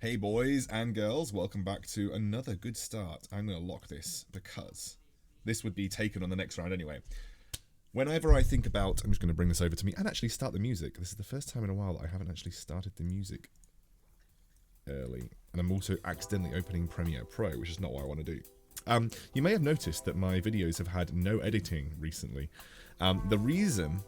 Hey boys and girls, welcome back to another good start. I'm going to lock this because this would be taken on the next round anyway. Whenever I think about, I'm just going to bring this over to me and actually start the music. This is the first time in a while that I haven't actually started the music early. And I'm also accidentally opening Premiere Pro, which is not what I want to do. You may have noticed that my videos have had no editing recently. The reason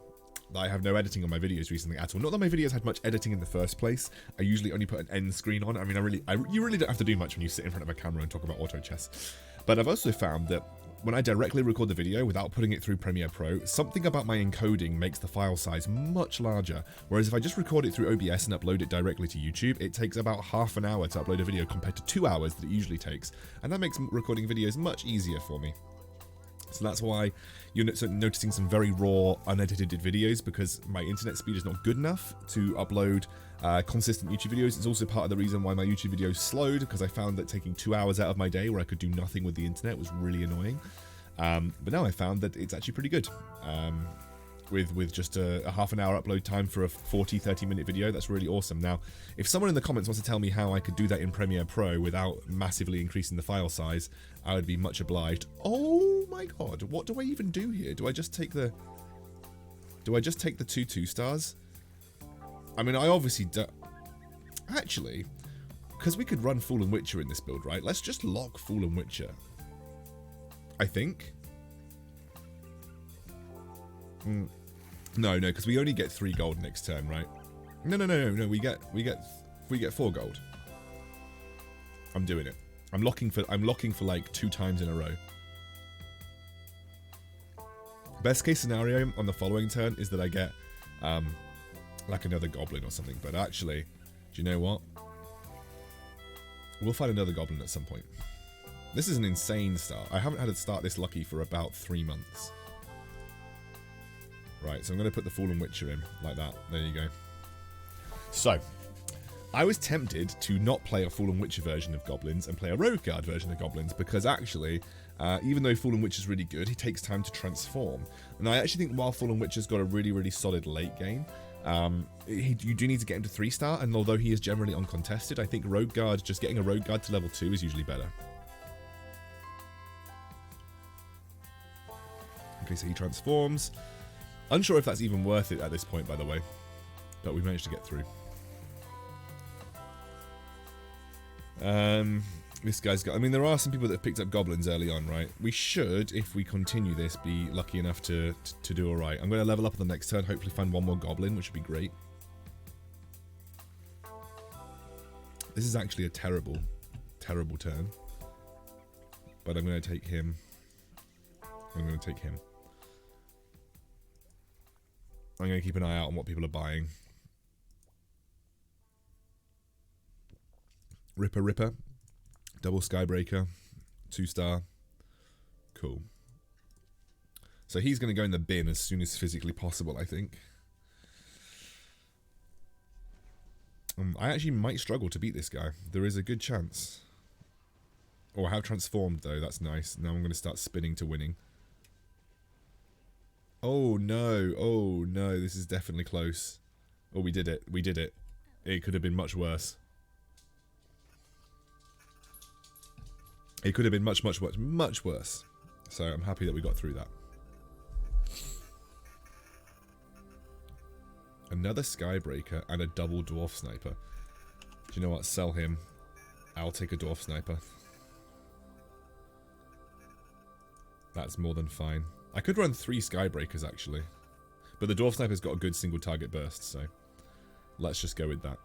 that I have no editing on my videos recently at all. Not that my videos had much editing in the first place. I usually only put an end screen on. I mean, you really don't have to do much when you sit in front of a camera and talk about auto chess. But I've also found that when I directly record the video without putting it through Premiere Pro, something about my encoding makes the file size much larger. Whereas if I just record it through OBS and upload it directly to YouTube, it takes about half an hour to upload a video compared to 2 hours that it usually takes. And that makes recording videos much easier for me. So that's why you're noticing some very raw, unedited videos, because my internet speed is not good enough to upload consistent YouTube videos. It's also part of the reason why my YouTube videos slowed, because I found that taking 2 hours out of my day where I could do nothing with the internet was really annoying. But now I found that it's actually pretty good. With just a half an hour upload time for a 40-30 minute video, that's really awesome. Now, if someone in the comments wants to tell me how I could do that in Premiere Pro without massively increasing the file size, I would be much obliged. Oh my god, what do I even do here? Do I just take the 2 stars? I mean, I obviously do. Actually, because we could run Fallen Witcher in this build, right? Let's just lock Fallen Witcher. I think. No, because we only get 3 gold next turn, right? No. We get 4 gold. I'm doing it. I'm locking for like 2 times in a row. Best case scenario on the following turn is that I get like another goblin or something. But actually, do you know what? We'll find another goblin at some point. This is an insane start. I haven't had a start this lucky for about 3 months. Right, so I'm going to put the Fallen Witcher in, like that. There you go. So, I was tempted to not play a Fallen Witcher version of Goblins and play a Rogue Guard version of Goblins, because actually, even though Fallen Witcher's really good, he takes time to transform. And I actually think while Fallen Witcher's got a really, really solid late game, you do need to get him to 3-star, and although he is generally uncontested, I think Rogue Guard, just getting a Rogue Guard to level 2 is usually better. Okay, so he transforms. Unsure if that's even worth it at this point, by the way. But we managed to get through. This guy's got... I mean, there are some people that have picked up goblins early on, right? We should, if we continue this, be lucky enough to do alright. I'm going to level up on the next turn, hopefully find 1 more goblin, which would be great. This is actually a terrible, terrible turn. But I'm going to take him. I'm going to take him. I'm going to keep an eye out on what people are buying. Ripper. Double Skybreaker. 2-star. Cool. So he's going to go in the bin as soon as physically possible, I think. I actually might struggle to beat this guy. There is a good chance. Oh, I have transformed, though. That's nice. Now I'm going to start spinning to winning. Oh no, this is definitely close. Oh, we did it. It could have been much worse. It could have been much worse. So I'm happy that we got through that. Another Skybreaker and a double Dwarf Sniper. Do you know what? Sell him. I'll take a Dwarf Sniper. That's more than fine. I could run 3 Skybreakers, actually. But the Dwarf Sniper's got a good single target burst, so let's just go with that.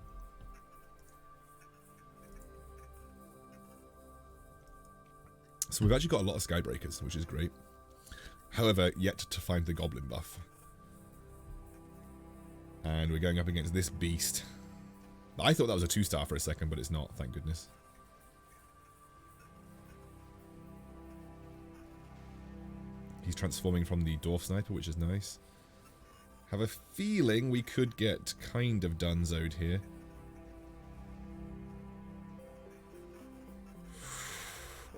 So we've actually got a lot of Skybreakers, which is great. However, yet to find the Goblin buff. And we're going up against this beast. I thought that was a 2-star for a second, but it's not, thank goodness. He's transforming from the Dwarf Sniper, which is nice. Have a feeling we could get kind of dunzoed here.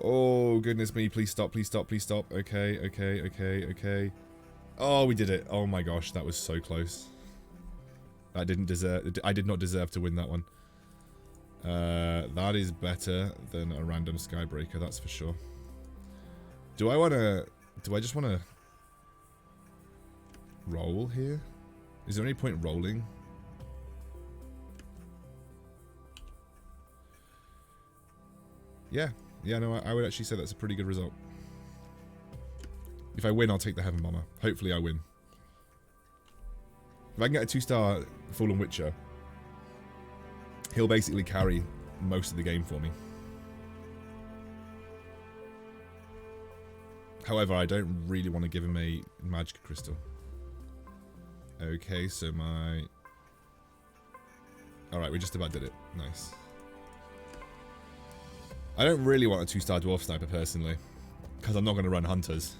Oh, goodness me. Please stop, please stop, please stop. Okay. Oh, we did it. Oh my gosh, that was so close. I did not deserve to win that one. That is better than a random Skybreaker, that's for sure. Do I just want to roll here? Is there any point rolling? Yeah, no, I would actually say that's a pretty good result. If I win, I'll take the Heaven Bomber. Hopefully I win. If I can get a 2-star Fallen Witcher, he'll basically carry most of the game for me. However, I don't really want to give him a Magic Crystal. Okay, so my... Alright, we just about did it. Nice. I don't really want a 2-star Dwarf Sniper, personally. Because I'm not going to run Hunters.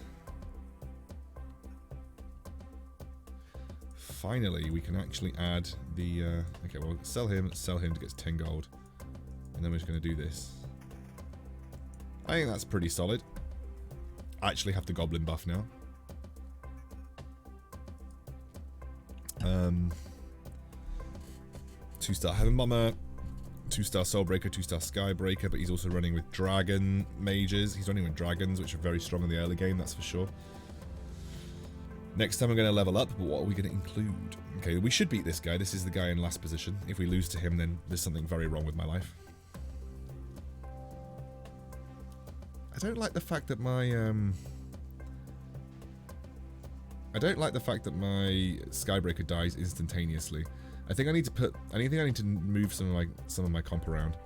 Finally, we can actually add the... okay, well, sell him to get 10 gold. And then we're just going to do this. I think that's pretty solid. I actually have the Goblin buff now. 2-star Heaven Bomber, 2-star Soulbreaker, 2-star Skybreaker, but he's also running with Dragon Mages. He's running with Dragons, which are very strong in the early game, that's for sure. Next time I'm going to level up, but what are we going to include? Okay, we should beat this guy. This is the guy in last position. If we lose to him, then there's something very wrong with my life. I don't like the fact that my Skybreaker dies instantaneously. I think I need to move some of my comp around.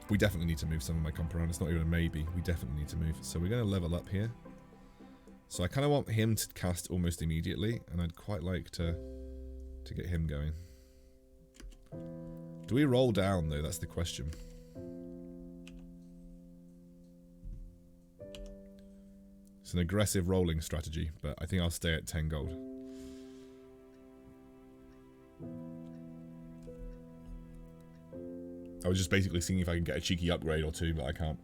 We definitely need to move some of my comp around. It's not even a maybe. We definitely need to move. So we're going to level up here. So I kind of want him to cast almost immediately, and I'd quite like to get him going. Do we roll down though? That's the question. It's an aggressive rolling strategy, but I think I'll stay at 10 gold. I was just basically seeing if I can get a cheeky upgrade or two, but I can't.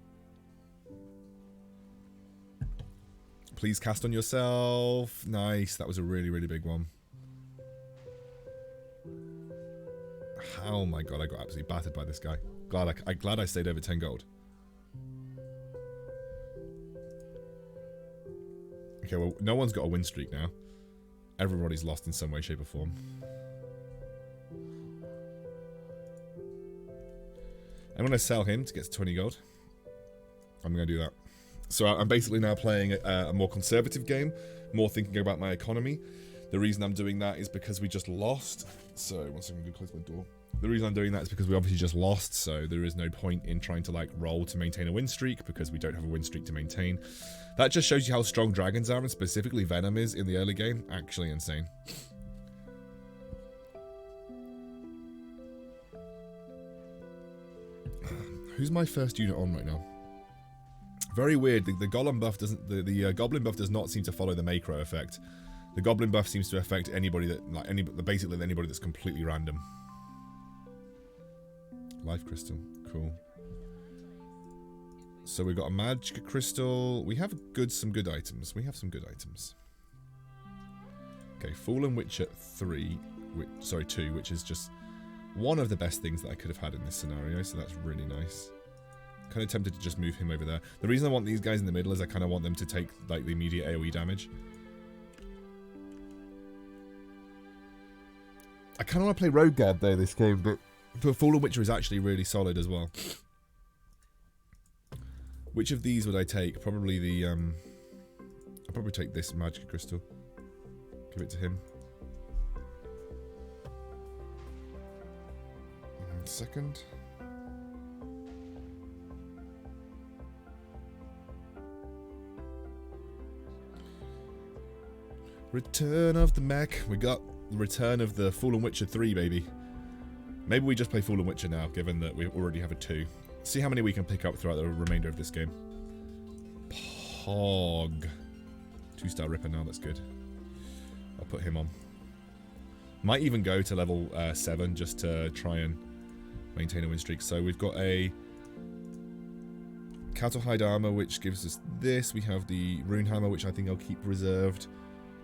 Please cast on yourself. Nice. That was a really, really big one. Oh my god, I got absolutely battered by this guy. Glad I stayed over 10 gold. Okay, well, no one's got a win streak now. Everybody's lost in some way, shape, or form. I'm going to sell him to get to 20 gold. I'm going to do that. So I'm basically now playing a more conservative game, more thinking about my economy. The reason I'm doing that is because we just lost. So, one second, I'm going to close my door. The reason I'm doing that is because we obviously just lost, so there is no point in trying to like roll to maintain a win streak because we don't have a win streak to maintain. That just shows you how strong dragons are, and specifically Venom is in the early game. Actually insane. Who's my first unit on right now? Very weird. The Golem buff doesn't. The Goblin buff does not seem to follow the macro effect. The Goblin buff seems to affect anybody that basically anybody that's completely random. Life Crystal, cool. So we've got a Magic Crystal. We have some good items. We have some good items. Okay, Fallen Witcher 2, which is just one of the best things that I could have had in this scenario, so that's really nice. Kind of tempted to just move him over there. The reason I want these guys in the middle is I kind of want them to take like the immediate AoE damage. I kind of want to play Rogue Gab though this game, but Fallen Witcher is actually really solid as well. Which of these would I take? Probably the I'll probably take this Magic Crystal. Give it to him. Second. Return of the mech. We got the return of the Fallen Witcher 3, baby. Maybe we just play Fallen Witcher now, given that we already have a 2. See how many we can pick up throughout the remainder of this game. Pog. 2-star Ripper now, that's good. I'll put him on. Might even go to level 7 just to try and maintain a win streak. So we've got a Cattlehide Armor, which gives us this. We have the Rune Hammer, which I think I'll keep reserved.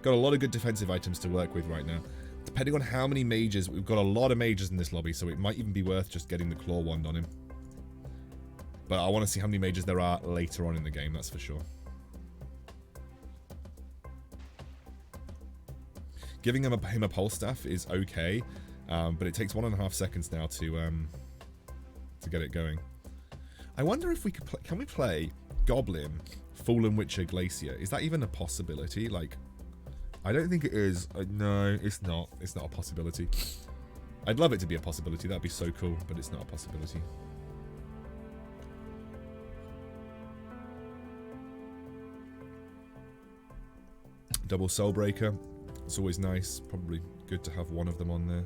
Got a lot of good defensive items to work with right now. Depending on how many mages, we've got a lot of mages in this lobby, so it might even be worth just getting the claw wand on him. But I want to see how many mages there are later on in the game, that's for sure. Giving him a pulse staff is okay, but it takes 1.5 seconds now to get it going. I wonder if we could can we play Goblin Fallen Witcher Glacier? Is that even a possibility? Like, I don't think it is. No, it's not. It's not a possibility. I'd love it to be a possibility. That'd be so cool, but it's not a possibility. Double Soulbreaker. It's always nice. Probably good to have one of them on there.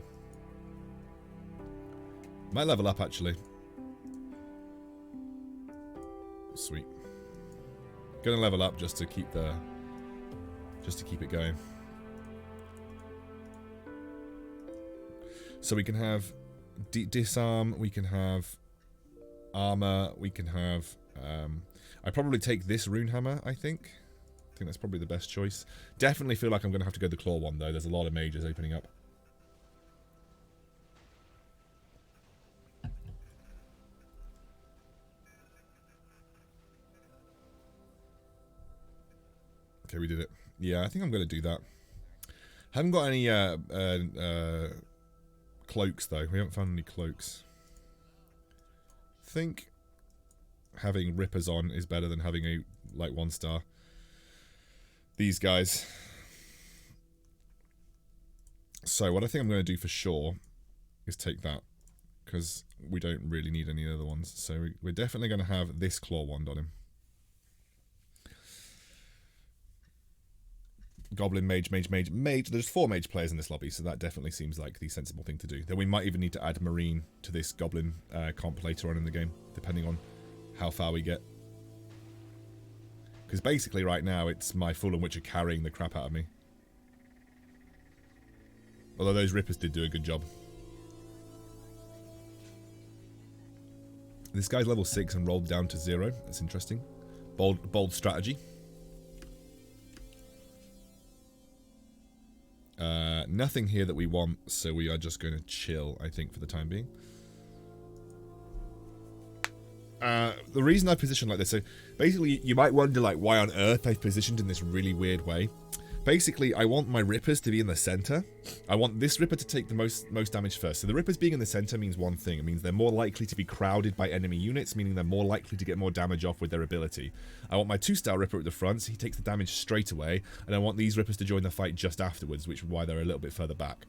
Might level up actually. Sweet. Gonna level up just to keep it going. So we can have disarm, we can have armor, we can have I probably take this rune hammer, I think that's probably the best choice. Definitely feel like I'm gonna have to go the claw one though. There's a lot of mages opening up. Okay, we did it. Yeah, I think I'm going to do that. Haven't got any cloaks, though. We haven't found any cloaks. I think having rippers on is better than having a, like, 1-star. These guys. So, what I think I'm going to do for sure is take that. Because we don't really need any other ones. So, we're definitely going to have this claw wand on him. Goblin, mage. There's 4 mage players in this lobby, so that definitely seems like the sensible thing to do. Then we might even need to add marine to this goblin comp later on in the game, depending on how far we get. Because basically right now it's my Fallen Witcher carrying the crap out of me. Although those rippers did do a good job. This guy's level 6 and rolled down to 0. That's interesting. Bold strategy. Nothing here that we want, so we are just going to chill, I think, for the time being. The reason I positioned like this, so basically you might wonder like why on earth I've positioned in this really weird way. Basically, I want my rippers to be in the center. I want this ripper to take the most damage first. So the rippers being in the center means one thing. It means they're more likely to be crowded by enemy units, meaning they're more likely to get more damage off with their ability. I want my 2-star ripper at the front, so he takes the damage straight away, and I want these rippers to join the fight just afterwards, which is why they're a little bit further back.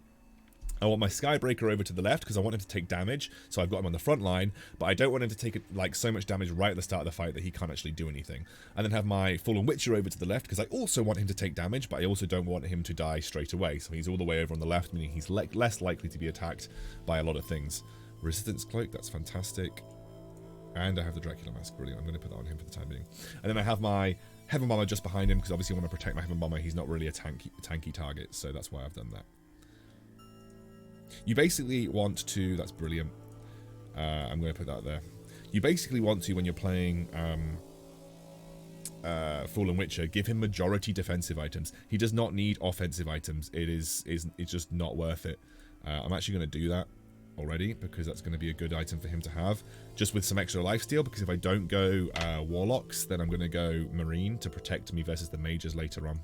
I want my Skybreaker over to the left because I want him to take damage, so I've got him on the front line, but I don't want him to take like so much damage right at the start of the fight that he can't actually do anything. And then have my Fallen Witcher over to the left because I also want him to take damage, but I also don't want him to die straight away, so he's all the way over on the left, meaning he's less likely to be attacked by a lot of things. Resistance Cloak, that's fantastic. And I have the Dracula Mask, brilliant. I'm going to put that on him for the time being. And then I have my Heaven Bomber just behind him because obviously I want to protect my Heaven Bomber. He's not really a tanky target, so that's why I've done that. You basically want to... That's brilliant. I'm going to put that there. You basically want to, when you're playing Fallen Witcher, give him majority defensive items. He does not need offensive items. It's just not worth it. I'm actually going to do that already because that's going to be a good item for him to have. Just with some extra lifesteal, because if I don't go Warlocks, then I'm going to go Marine to protect me versus the Mages later on.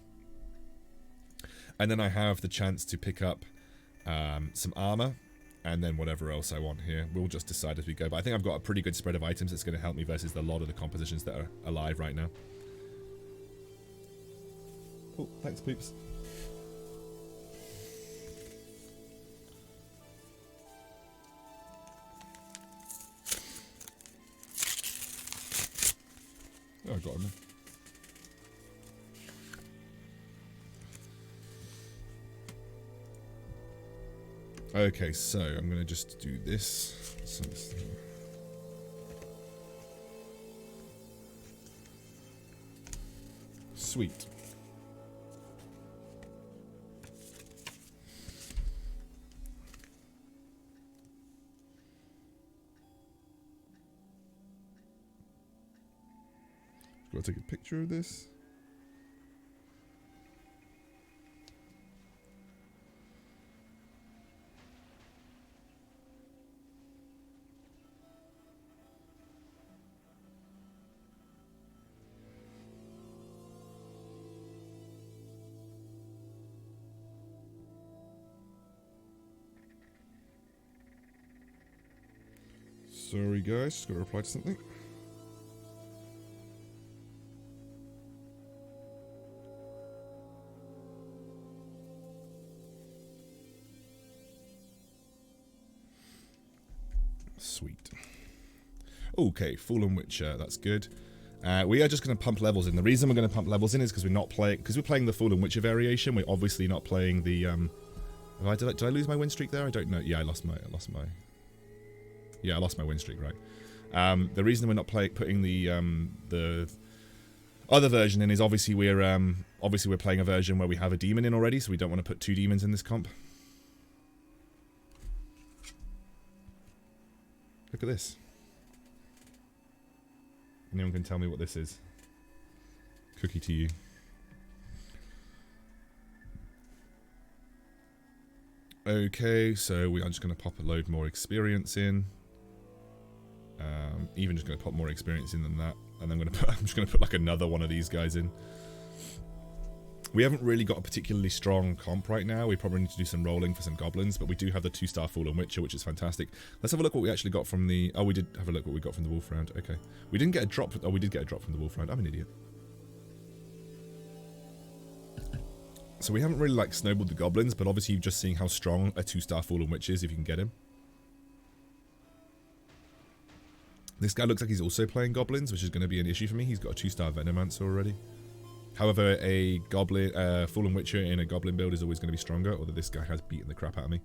And then I have the chance to pick up some armor, and then whatever else I want here. We'll just decide as we go. But I think I've got a pretty good spread of items that's going to help me versus a lot of the compositions that are alive right now. Cool. Thanks, peeps. Oh, I got him. Okay, so I'm going to just do this. Sweet. Got to take a picture of this. Sorry guys, just got to reply to something. Sweet. Okay, Fallen Witcher, that's good. We are just going to pump levels in. The reason we're going to pump levels in is because we're playing the Fallen Witcher variation. We're obviously not playing the. Did I lose my win streak there? I don't know. Yeah, I lost my win streak. Right. The reason we're not putting the other version in is obviously we're playing a version where we have a demon in already, so we don't want to put 2 demons in this comp. Look at this. Anyone can tell me what this is. Cookie to you. Okay, so we are just going to pop a load more experience in. Even just going to pop more experience in than that, and I'm just going to put like another one of these guys in. We haven't really got a particularly strong comp right now. We probably need to do some rolling for some goblins, but we do have the 2-star Fallen Witcher, which is fantastic. Let's have a look what we actually got from the... Oh, we did have a look what we got from the Wolf round. Okay. We didn't get a drop... Oh, we did get a drop from the Wolf round. I'm an idiot. So we haven't really, like, snowballed the goblins, but obviously you're just seeing how strong a 2-star Fallen Witch is if you can get him. This guy looks like he's also playing goblins, which is going to be an issue for me. He's got a 2-star Venomancer already. However, a goblin, Fallen Witcher in a goblin build is always going to be stronger, although this guy has beaten the crap out of me.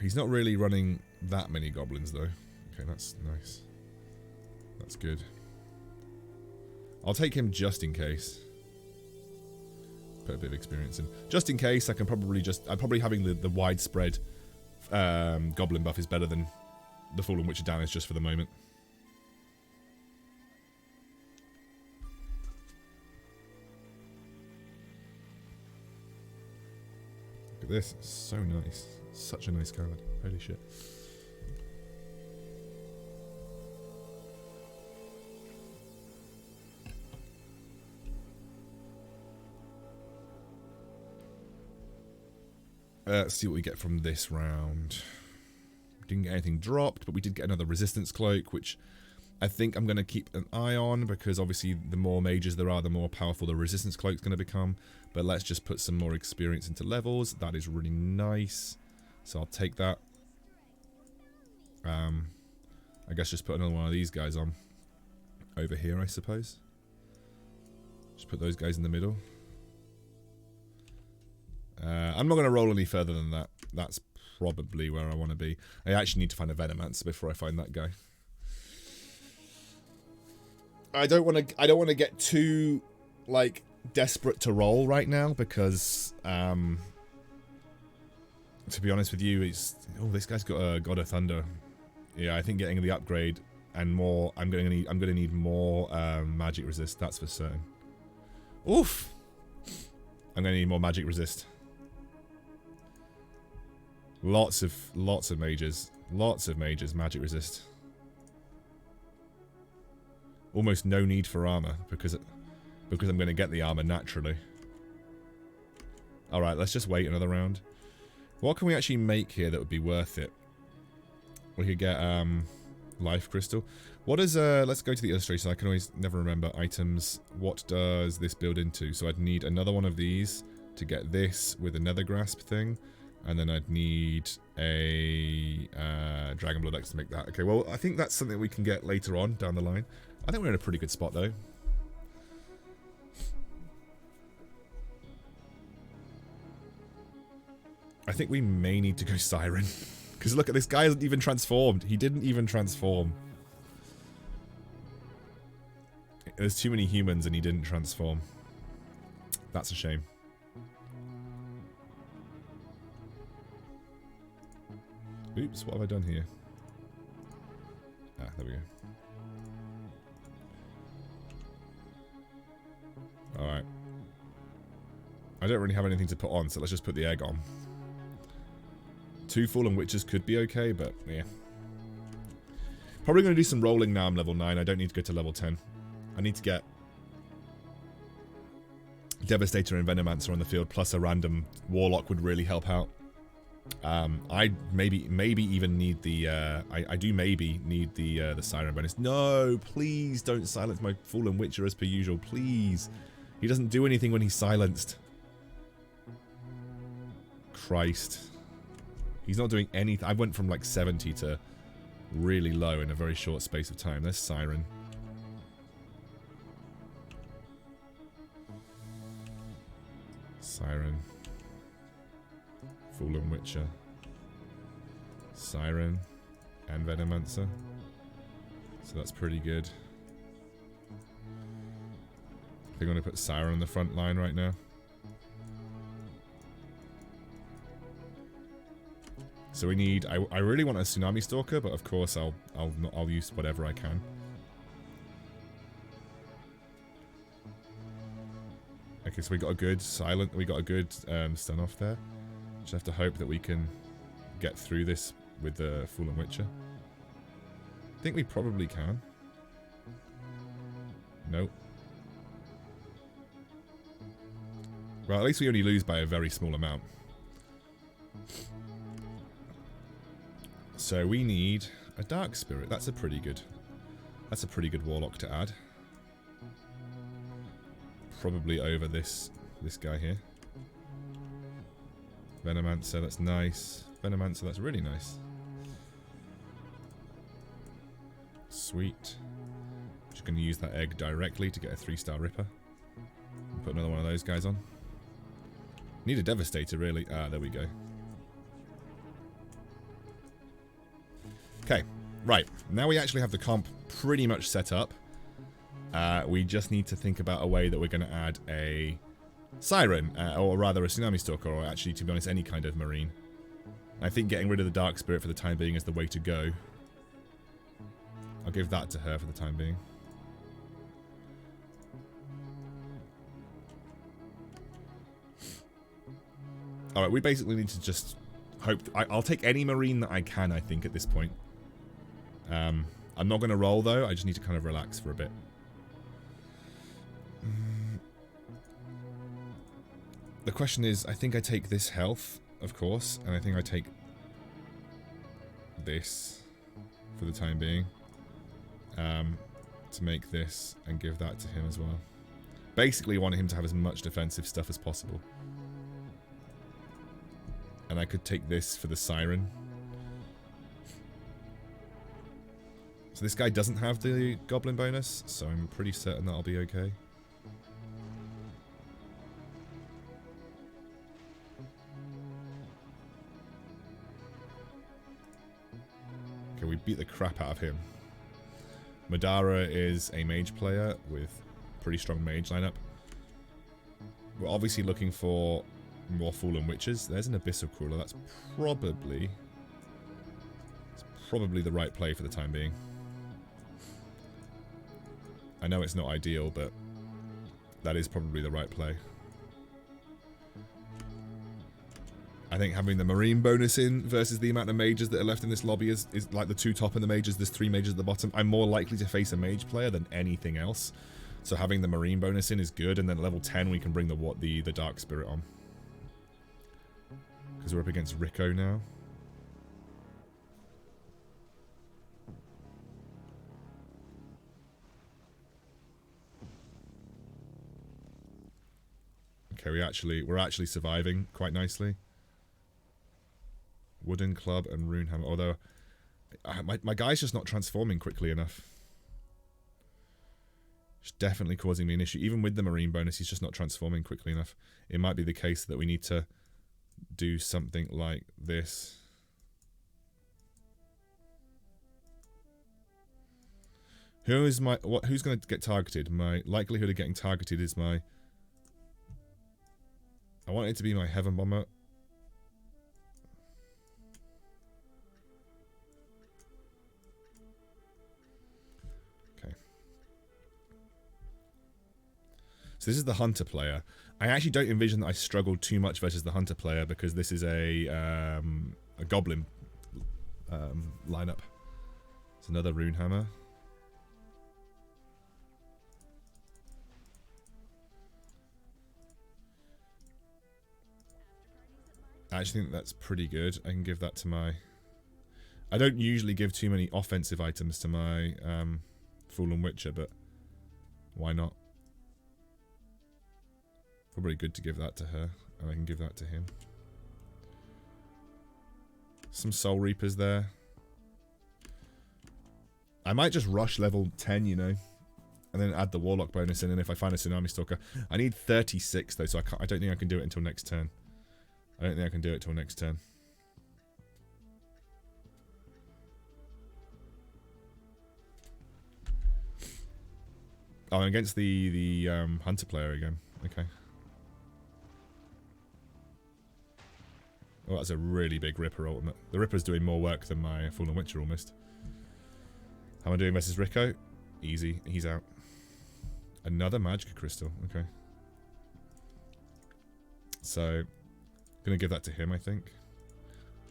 He's not really running that many goblins, though. Okay, that's nice. That's good. I'll take him just in case. Put a bit of experience in. Just in case, I can probably just... probably having the widespread goblin buff is better than the Fallen Witcher damage just for the moment. This is so nice. Such a nice card. Holy shit. Let's see what we get from this round. Didn't get anything dropped, but we did get another resistance cloak, which I think I'm going to keep an eye on, because obviously the more mages there are, the more powerful the resistance cloak's going to become. But let's just put some more experience into levels. That is really nice. So I'll take that. I guess just put another one of these guys on. Over here, I suppose. Just put those guys in the middle. I'm not going to roll any further than that. That's probably where I want to be. I actually need to find a Venomancer before I find that guy. I don't want to get too, like, desperate to roll right now, because to be honest with you, it's... Oh, this guy's got a God of Thunder. Yeah, I think getting the upgrade and more... I'm going to need more magic resist, that's for certain. Oof! I'm going to need more magic resist. Lots of mages. Lots of mages, magic resist. Almost no need for armor, because I'm going to get the armor naturally. Alright, let's just wait another round. What can we actually make here that would be worth it? We could get life crystal. What is let's go to the illustration. I can always never remember items. What does this build into? So I'd need another one of these to get this with another grasp thing, and then I'd need a Dragon Blood X to make that. Okay, well, I think that's something we can get later on down the line. I think we're in a pretty good spot, though. I think we may need to go Siren. Because look at this guy, hasn't even transformed. He didn't even transform. There's too many humans and he didn't transform. That's a shame. Oops, what have I done here? Ah, there we go. Alright. I don't really have anything to put on, so let's just put the egg on. 2 Fallen Witches could be okay, but yeah. Probably going to do some rolling now I'm level 9. I don't need to go to level 10. I need to get Devastator and Venomancer on the field, plus a random Warlock would really help out. I maybe even need the I do maybe need the siren bonus. No, please don't silence my Fallen Witcher as per usual, please. He doesn't do anything when he's silenced. Christ. He's not doing anything. I went from like 70 to really low in a very short space of time. There's siren. Siren. Fallen Witcher. Siren. And Venomancer. So that's pretty good. I think I'm going to put Siren on the front line right now. So we need... I really want a Tsunami Stalker, but of course I'll use whatever I can. Okay, so we got a good silent... We got a good stun off there. Just have to hope that we can get through this with the Fallen Witcher. I think we probably can. Nope. Well, at least we only lose by a very small amount. So we need a Dark Spirit. That's a pretty good Warlock to add. Probably over this guy here. Venomancer, that's nice. Venomancer, that's really nice. Sweet. Just going to use that egg directly to get a 3-star Ripper. And put another one of those guys on. Need a Devastator, really. Ah, there we go. Okay, right. Now we actually have the comp pretty much set up. We just need to think about a way that we're going to add a Siren, or rather a Tsunami Stalker, or actually, to be honest, any kind of Marine. I think getting rid of the Dark Spirit for the time being is the way to go. I'll give that to her for the time being. Alright, we basically need to just hope... I'll take any Marine that I can, I think, at this point. I'm not going to roll, though. I just need to kind of relax for a bit. The question is, I think I take this health, of course, and I think I take this for the time being. To make this and give that to him as well. Basically, I want him to have as much defensive stuff as possible. And I could take this for the Siren. So this guy doesn't have the Goblin bonus, so I'm pretty certain that I'll be okay. Okay, we beat the crap out of him. Madara is a mage player with pretty strong mage lineup. We're obviously looking for more Fallen Witches. There's an Abyssal Crawler. That's probably the right play for the time being. I know it's not ideal, but that is probably the right play. I think having the Marine bonus in versus the amount of mages that are left in this lobby is like the 2 top in the mages, there's 3 mages at the bottom. I'm more likely to face a mage player than anything else. So having the Marine bonus in is good, and then at level 10 we can bring the Dark Spirit on. Because we're up against Rico now. Okay, we're actually surviving quite nicely. Wooden Club and Runehammer. Although, my guy's just not transforming quickly enough. It's definitely causing me an issue. Even with the Marine bonus, he's just not transforming quickly enough. It might be the case that we need to do something like this. Who's going to get targeted? My likelihood of getting targeted is my... I want it to be my Heaven Bomber. Okay. So this is the Hunter player. I actually don't envision that I struggled too much versus the Hunter player because this is a Goblin lineup. It's another Runehammer. I actually think that's pretty good. I can give that to my... I don't usually give too many offensive items to my Fallen Witcher, but why not? Probably good to give that to her, and I can give that to him. Some Soul Reapers there. I might just rush level 10, you know, and then add the Warlock bonus in, and if I find a Tsunami Stalker... I need 36, though, so I don't think I can do it until next turn. I don't think I can do it till next turn. Oh, I'm against the Hunter player again. Okay. Oh, that's a really big Ripper ultimate. The Ripper's doing more work than my Fallen Witcher almost. How am I doing versus Rico? Easy. He's out. Another Magic Crystal. Okay. So, gonna give that to him, I think.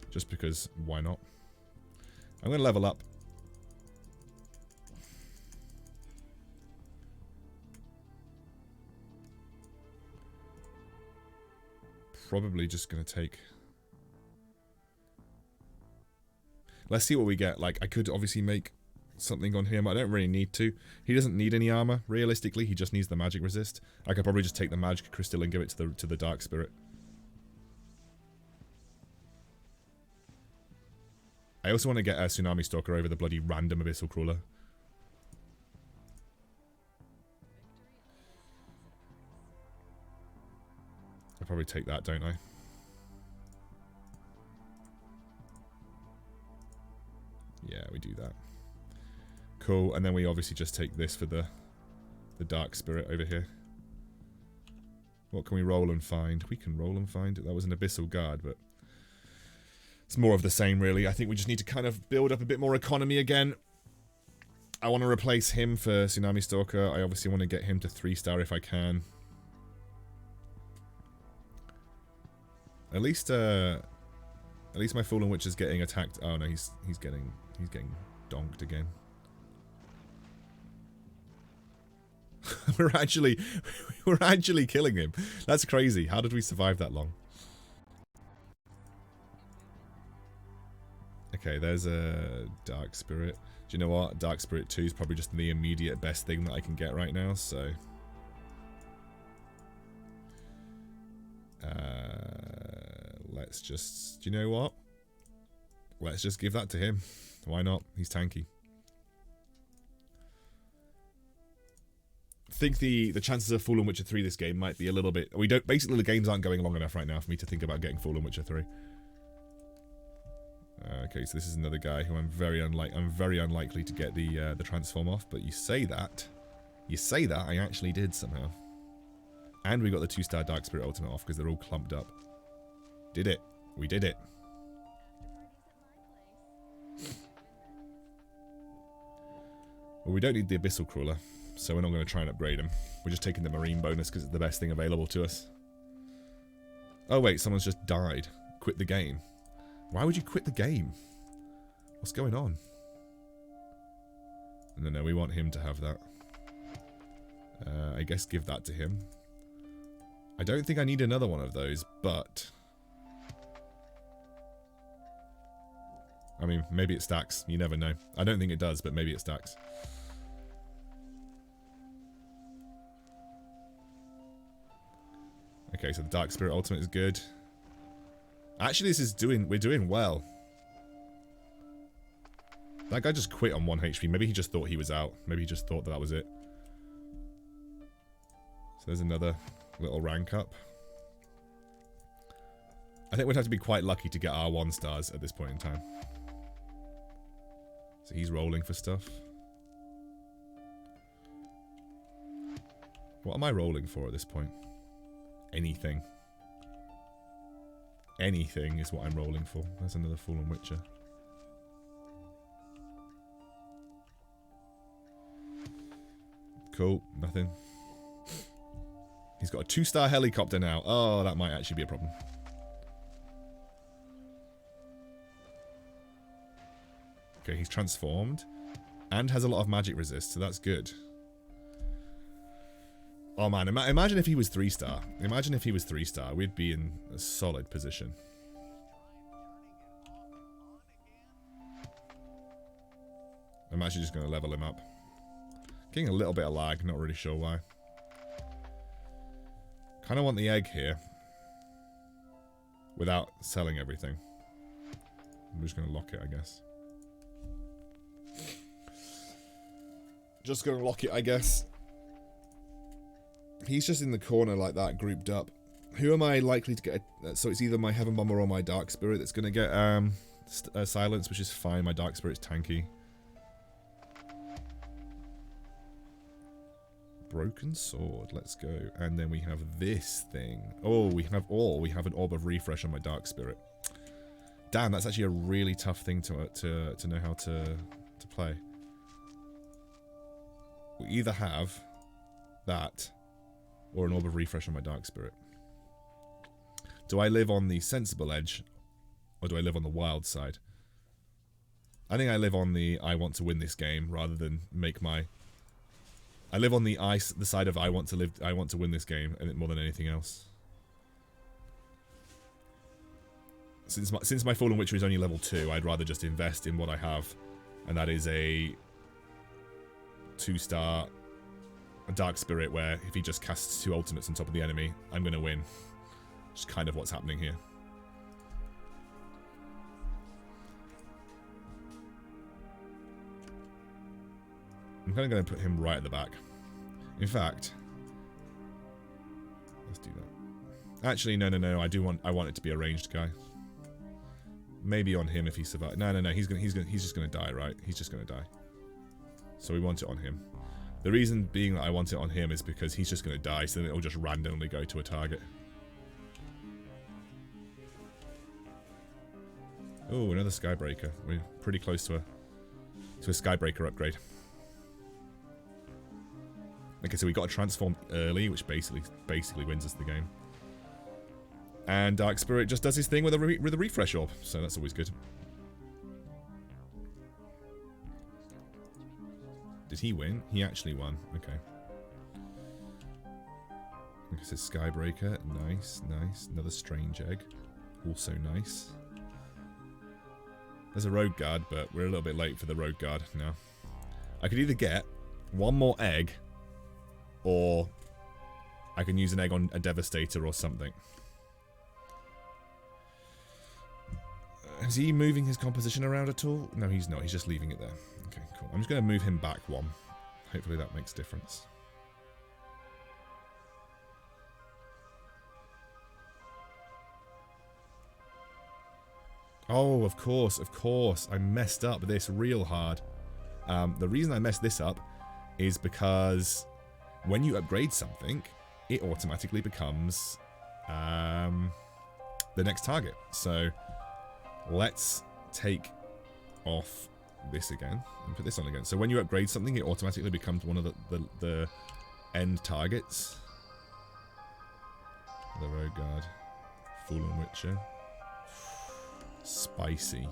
Just because, why not? I'm gonna level up. Probably just gonna take... Let's see what we get. Like, I could obviously make something on him. I don't really need to. He doesn't need any armor, realistically. He just needs the magic resist. I could probably just take the magic crystal and give it to the dark spirit. I also want to get a Tsunami Stalker over the bloody random Abyssal Crawler. I'll probably take that, don't I? Yeah, we do that. Cool, and then we obviously just take this for the dark spirit over here. What can we roll and find? We can roll and find. That was an Abyssal Guard, but it's more of the same, really. I think we just need to kind of build up a bit more economy again. I want to replace him for Tsunami Stalker. I obviously want to get him to 3-star if I can. At least my Fallen Witcher's getting attacked. Oh no, he's getting donked again. we're actually killing him. That's crazy. How did we survive that long? Okay, there's a Dark Spirit. Do you know what? Dark Spirit 2 is probably just the immediate best thing that I can get right now, so... let's just... Do you know what? Let's just give that to him. Why not? He's tanky. I think the chances of Fallen Witcher 3 this game might be a little bit... We don't... Basically, the games aren't going long enough right now for me to think about getting Fallen Witcher 3. Okay, so this is another guy who I'm very unlikely to get the transform off, but you say that I actually did somehow. And we got the 2-star Dark Spirit ultimate off because they're all clumped up. Did it. We did it. Well, we don't need the Abyssal Crawler, so we're not going to try and upgrade him. We're just taking the Marine bonus because it's the best thing available to us. Oh wait, someone's just died. Quit the game. Why would you quit the game? What's going on? No, we want him to have that. I guess give that to him. I don't think I need another one of those, but... I mean, maybe it stacks. You never know. I don't think it does, but maybe it stacks. Okay, so the Dark Spirit ultimate is good. Actually, we're doing well. That guy just quit on 1 HP. Maybe he just thought he was out. Maybe he just thought that was it. So there's another little rank up. I think we'd have to be quite lucky to get our 1-stars at this point in time. So he's rolling for stuff. What am I rolling for at this point? Anything. Anything is what I'm rolling for. There's another Fallen Witcher. Cool. Nothing. He's got a 2-star helicopter now. Oh, that might actually be a problem. Okay, he's transformed. And has a lot of magic resist, so that's good. Oh man, imagine if he was 3-star. Imagine if he was 3-star. We'd be in a solid position. I'm actually just going to level him up. Getting a little bit of lag, not really sure why. Kind of want the egg here. Without selling everything. I'm just going to lock it, I guess. Just going to lock it, I guess. He's just in the corner like that, grouped up. Who am I likely to get? So it's either my Heaven Bomber or my Dark Spirit that's going to get silence, which is fine. My Dark Spirit's tanky. Broken Sword, let's go. And then we have this thing. Oh, we have an Orb of Refresh on my Dark Spirit. Damn, that's actually a really tough thing to know how to play. We either have that or an Orb of Refresh on my Dark Spirit. Do I live on the sensible edge or do I live on the wild side? I think I live on the I want to win this game rather than make my... I live on the side of I want to win this game and more than anything else. Since my Fallen Witcher is only level 2, I'd rather just invest in what I have, and that is a 2-star Dark Spirit where if he just casts 2 ultimates on top of the enemy, I'm going to win. Which is kind of what's happening here. I'm kind of going to put him right at the back. In fact, let's do that. Actually, no. I want it to be a ranged guy. Maybe on him if he survives. No. He's just gonna die, right? He's just gonna die. So we want it on him. The reason being that I want it on him is because he's just gonna die, so then it'll just randomly go to a target. Oh, another Skybreaker. We're pretty close to a Skybreaker upgrade. Okay, so we got to transform early, which basically wins us the game. And Dark Spirit just does his thing with a refresh orb, so that's always good. Did he win? He actually won. Okay. Like I said, Skybreaker. Nice. Another Strange Egg. Also nice. There's a Road Guard, but we're a little bit late for the Road Guard now. I could either get one more egg, or I can use an egg on a Devastator or something. Is he moving his composition around at all? No, he's not. He's just leaving it there. Okay, cool. I'm just going to move him back one. Hopefully that makes a difference. Oh, of course. I messed up this real hard. The reason I messed this up is because when you upgrade something, it automatically becomes the next target. So let's take off this again and put this on again. So when you upgrade something, it automatically becomes one of the end targets. The Road Guard, Fallen Witcher. Spicy.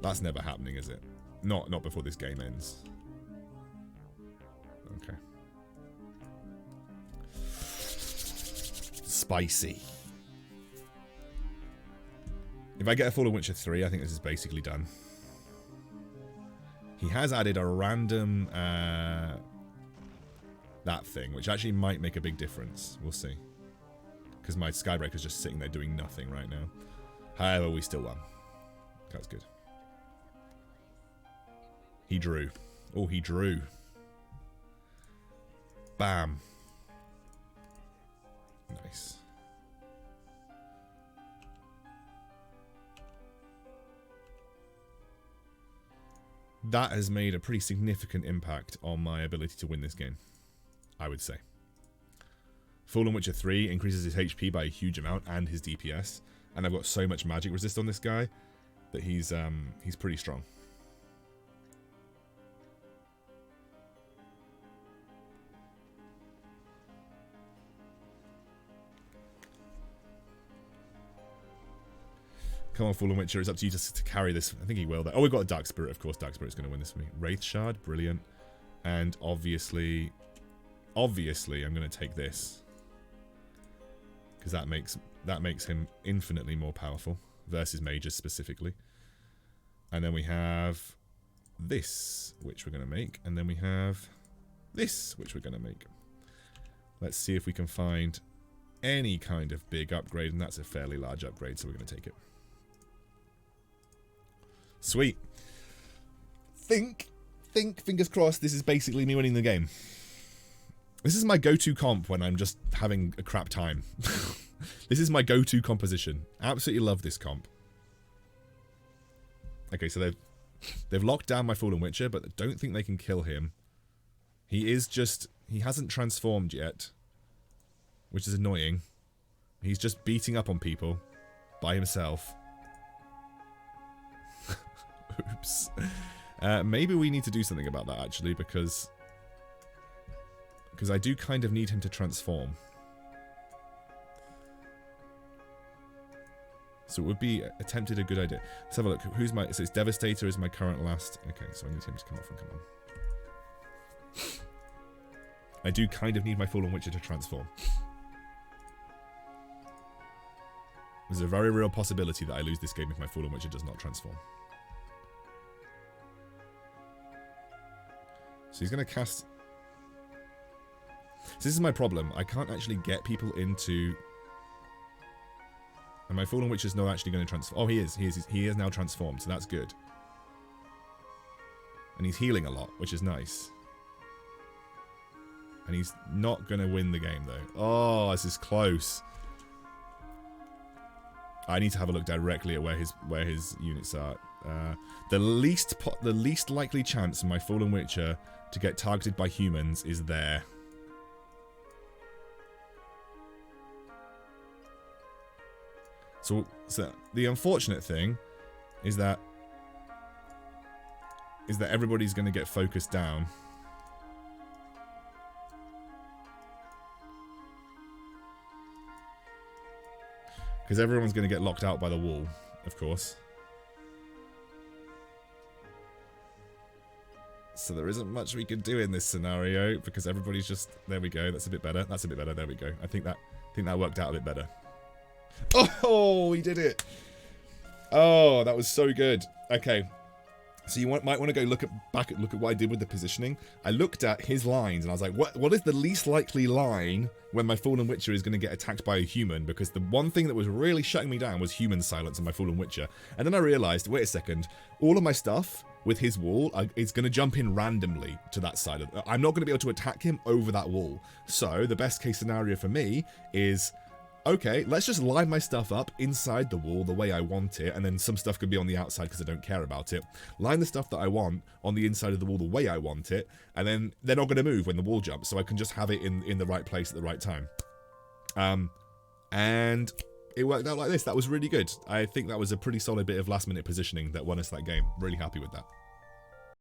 That's never happening, is it? Not before this game ends. Okay. Spicy. If I get a Fallen Witcher 3, I think this is basically done. He has added a random that thing, which actually might make a big difference. We'll see. Because my Skybreaker's just sitting there doing nothing right now. However, we still won. That's good. He drew. Oh, he drew. Bam. Nice. That has made a pretty significant impact on my ability to win this game, I would say. Fallen Witcher 3 increases his HP by a huge amount and his DPS, and I've got so much magic resist on this guy that he's pretty strong. Come on, Fallen Witcher, it's up to you to carry this. I think he will. Oh, we've got a Dark Spirit, of course. Dark Spirit's going to win this for me. Wraith Shard, brilliant. And obviously, I'm going to take this. Because that makes him infinitely more powerful versus mages specifically. And then we have this, which we're going to make. And then we have this, which we're going to make. Let's see if we can find any kind of big upgrade. And that's a fairly large upgrade, so we're going to take it. Sweet. Fingers crossed, this is basically me winning the game. This is my go-to comp when I'm just having a crap time. This is my go-to composition. Absolutely love this comp. Okay, so they've locked down my Fallen Witcher, but I don't think they can kill him. He hasn't transformed yet, which is annoying. He's just beating up on people by himself. Oops. Maybe we need to do something about that, actually, because I do kind of need him to transform. So it would be attempted a good idea. Let's have a look. Who's my... So it's Devastator is my current last... Okay, so I need him to come off and come on. I do kind of need my Fallen Witcher to transform. There's a very real possibility that I lose this game if my Fallen Witcher does not transform. So he's going to cast... So this is my problem. I can't actually get people into... And my Fallen Witcher's not actually going to transform. Oh, he is. He is now transformed, so that's good. And he's healing a lot, which is nice. And he's not going to win the game, though. Oh, this is close. I need to have a look directly at where his units are. The least likely chance of my Fallen Witcher to get targeted by humans is there. So the unfortunate thing is that everybody's going to get focused down. Because everyone's going to get locked out by the wall, of course. So there isn't much we can do in this scenario because everybody's just... There we go. That's a bit better. That's a bit better. There we go. I think that worked out a bit better. Oh, we did it. Oh, that was so good. Okay. So you might want to go look at what I did with the positioning. I looked at his lines and I was like, what is the least likely line when my Fallen Witcher is going to get attacked by a human? Because the one thing that was really shutting me down was human silence on my Fallen Witcher. And then I realized, wait a second, all of my stuff with his wall is going to jump in randomly to that side. I'm not going to be able to attack him over that wall. So the best case scenario for me is... Okay, let's just line my stuff up inside the wall the way I want it, and then some stuff could be on the outside because I don't care about it. Line the stuff that I want on the inside of the wall the way I want it, and then they're not going to move when the wall jumps, so I can just have it in the right place at the right time. And it worked out like this. That was really good. I think that was a pretty solid bit of last-minute positioning that won us that game. Really happy with that.